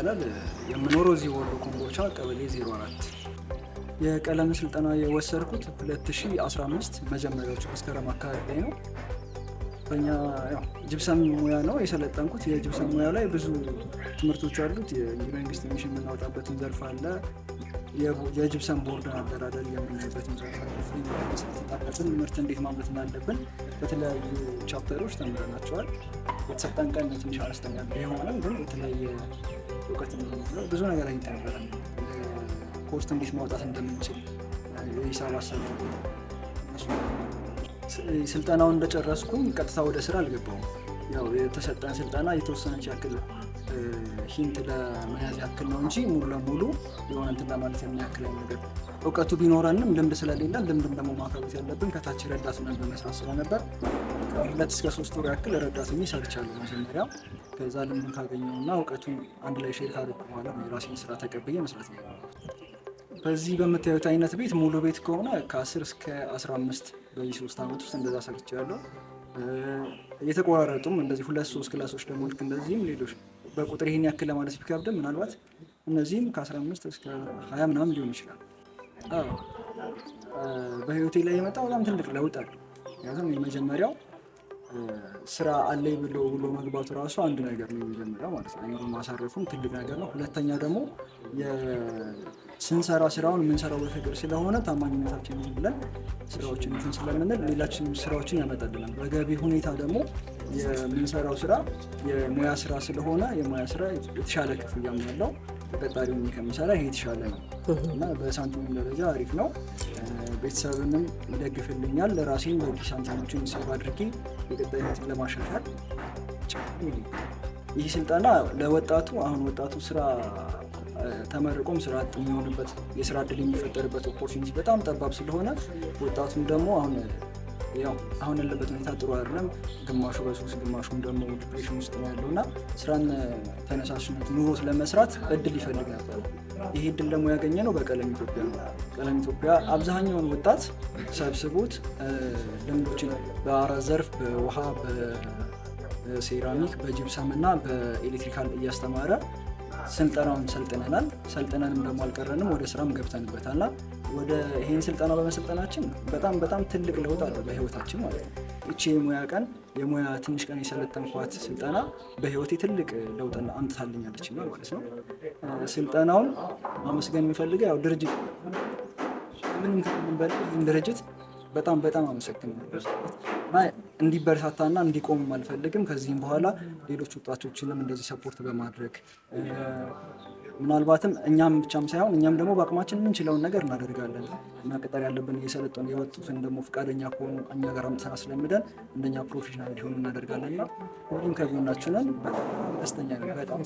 ይባላል። የምኖረው እዚህ ወሎ ኮምቦልቻ ቀበሌ 04። የቀለም ስልጠና የወሰድኩት 2015 መጀመሪያዎቹ መስከረም አካባቢ ላይ ነው። በእኛ ጅብሰም ሙያ ነው የሰለጠንኩት። የጅብሰም ሙያ ላይ ብዙ ትምህርቶች አሉት። የመንግስት ሚሽን የምናወጣበትን ዘርፍ አለ። የጅብሰም ቦርድ አደራደር የምንይዝበትን ዘርፍ አለ። ፍሬምወርክ መስራት እንዳለብን፣ ምርት እንዴት ማምረት እንዳለብን በተለያዩ ቻፕተሮች ተምረናቸዋል። የተሰጠን ቀን ትንሽ አነስተኛ ቢሆንም ግን የተለያየ እውቀት ብዙ ነገር አይተንበታል። ኮስት እንዴት ማውጣት እንደምንችል የሂሳብ አሰራር። ስልጠናውን እንደጨረስኩኝ ቀጥታ ወደ ስራ አልገባሁም። ያው የተሰጠን ስልጠና የተወሰነች ያክል ሂንት ለመያዝ ያክል ነው እንጂ ሙሉ ለሙሉ የሆነ እንትን ለማለት የሚያክል ነገር እውቀቱ ቢኖረንም ልምድ ስለሌለ ልምድም ደግሞ ማካበት ያለብን ከታች ረዳት ሆነን በመስራት ስለነበር ከ2 እስከ 3 ወር ያክል ረዳት ሆኜ ሰርቻለሁ መጀመሪያ። ከዛ ልምድ ካገኘውና እውቀቱን አንድ ላይ ሼር ካደረኩ በኋላ የራሴን ስራ ተቀብዬ መስራት ነው። በዚህ በምታዩት አይነት ቤት ሙሉ ቤት ከሆነ ከ10 እስከ 15 በዚህ 3 ዓመት ውስጥ እንደዛ ሰርቻለሁ። የተቆራረጡም እንደዚህ 2-3 ክላሶች ደግሞ ልክ እንደዚህም ሌሎች በቁጥር ይሄን ያክል ለማለት ቢከብድም ምናልባት እነዚህም ከ15 እስከ 20 ምናምን ሊሆን ይችላል። በህይወቴ ላይ የመጣው በጣም ትልቅ ለውጥ አለ። ምክንያቱም የመጀመሪያው ስራ አለኝ ብሎ መግባቱ ራሱ አንድ ነገር ነው የመጀመሪያው ማለት ነው። አይምሮ ማሳረፉም ትልቅ ነገር ነው። ሁለተኛ ደግሞ ስንሰራ ስራውን የምንሰራው በፍቅር ስለሆነ ታማኝነታችንን ብለን ስራዎችን እንትን ስለምንል ሌላችን ስራዎችን ያመጣልናል። በገቢ ሁኔታ ደግሞ የምንሰራው ስራ የሙያ ስራ ስለሆነ የሙያ ስራ የተሻለ ክፍያም ያለው ተቀጣሪ ሆኜ ከምሰራ ይሄ የተሻለ ነው እና በሳንቲም ደረጃ አሪፍ ነው። ቤተሰብንም ይደግፍልኛል። ለራሴን በቂ ሳንቲሞችን ሴቭ አድርጌ የቀጣይ ህይወትን ለማሻሻል ይህ ስልጠና ለወጣቱ አሁን ወጣቱ ስራ ተመርቆም ስራ አጥ የሚሆንበት የስራ እድል የሚፈጠርበት ኦፖርቹኒቲ በጣም ጠባብ ስለሆነ ወጣቱም ደግሞ አሁን ያለበት ሁኔታ ጥሩ አይደለም። ግማሹ በሱስ ግማሹም ደግሞ ዲፕሬሽን ውስጥ ነው ያለው እና ስራን ተነሳሽነት ኑሮት ለመስራት እድል ይፈልግ ነበር። ይሄ እድል ደግሞ ያገኘ ነው በቀለም ኢትዮጵያ ነው። ቀለም ኢትዮጵያ አብዛኛውን ወጣት ሰብስቦት ልምዶችን በአራት ዘርፍ በውሃ፣ በሴራሚክ፣ በጅብሰም እና በኤሌክትሪካል እያስተማረ ስልጠናውን ሰልጥነንም ደግሞ አልቀረንም ወደ ስራም ገብተንበታልና ወደ ይሄን ስልጠና በመሰልጠናችን በጣም ትልቅ ለውጥ አለው በህይወታችን ማለት ነው። እቺ የሙያ ትንሽ ቀን የሰለጠንኳት ስልጠና በህይወቴ ትልቅ ለውጥ አምጥታልኛለች ማለት ነው። ስልጠናውን ማመስገን የሚፈልገው ያው ድርጅት ምንም በላይ ይህን ድርጅት በጣም አመሰግናለሁ። እንዲበረታታና እንዲቆም አልፈልግም። ከዚህም በኋላ ሌሎች ወጣቶችንም እንደዚህ ሰፖርት በማድረግ ምናልባትም እኛም ብቻም ሳይሆን እኛም ደግሞ በአቅማችን የምንችለውን ነገር እናደርጋለን። መቀጠር ያለብን እየሰለጠኑ የወጡትን ደግሞ ፈቃደኛ ከሆኑ እኛ ጋር አምጥተን አስለምደን እንደኛ ፕሮፌሽናል እንዲሆኑ እናደርጋለንና ሁሉም ከጎናችን ነን። በጣም ደስተኛ ነን። በጣም